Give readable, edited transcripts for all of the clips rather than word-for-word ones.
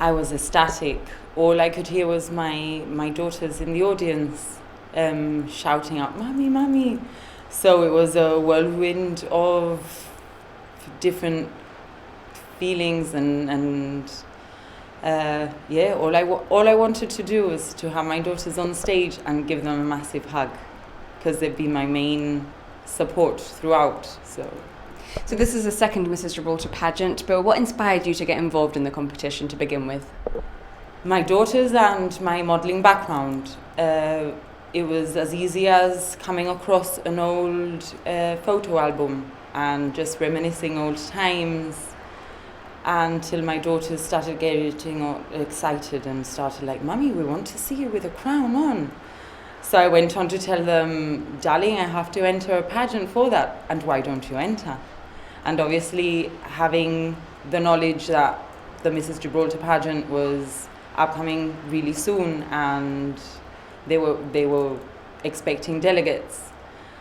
I was ecstatic. All I could hear was my daughters in the audience shouting out, "Mummy, Mummy." So it was a whirlwind of different feelings and all I wanted to do was to have my daughters on stage and give them a massive hug, because they've been my main support throughout. So this is the second Mrs Gibraltar pageant, but what inspired you to get involved in the competition to begin with? My daughters and my modelling background. It was as easy as coming across an old photo album and just reminiscing old times, until my daughters started getting all excited and started like, "Mummy, we want to see you with a crown on." So I went on to tell them, "Darling, I have to enter a pageant for that, and why don't you enter?" And obviously having the knowledge that the Mrs Gibraltar pageant was upcoming really soon and they were expecting delegates,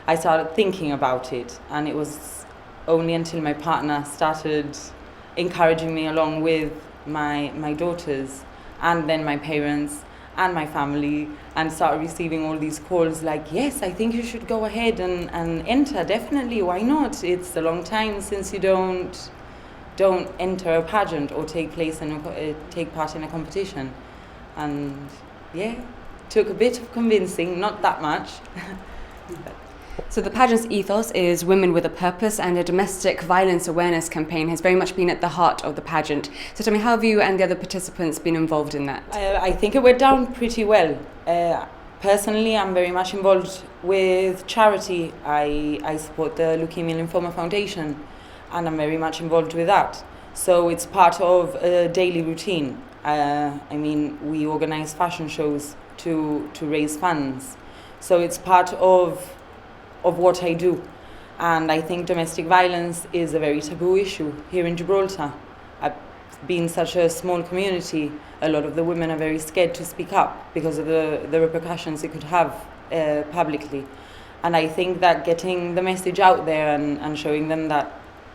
I started thinking about it, and it was only until my partner started encouraging me along with my daughters and then my parents and my family, and started receiving all these calls like, "Yes, I think you should go ahead and enter, definitely, why not? It's a long time since you don't enter a pageant or take part in a competition." And yeah, took a bit of convincing, not that much. So the pageant's ethos is women with a purpose, and a domestic violence awareness campaign has very much been at the heart of the pageant. So tell me, how have you and the other participants been involved in that? I think it went down pretty well. Personally, I'm very much involved with charity. I support the Leukemia Lymphoma Foundation, and I'm very much involved with that. So it's part of a daily routine. We organise fashion shows to raise funds. So it's part of what I do. And I think domestic violence is a very taboo issue here in Gibraltar. Being such a small community, a lot of the women are very scared to speak up because of the repercussions it could have publicly. And I think that getting the message out there and showing them that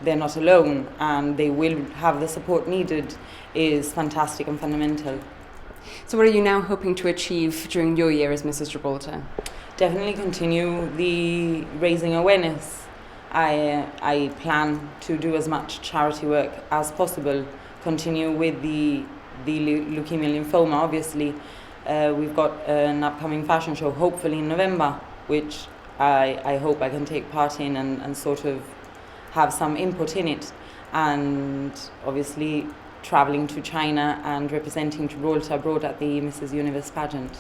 they're not alone and they will have the support needed is fantastic and fundamental. So what are you now hoping to achieve during your year as Mrs Gibraltar? Definitely continue the raising awareness. I plan to do as much charity work as possible, continue with the leukemia lymphoma, obviously. We've got an upcoming fashion show, hopefully in November, which I hope I can take part in and sort of have some input in it. And obviously travelling to China and representing Gibraltar abroad at the Mrs Universe pageant.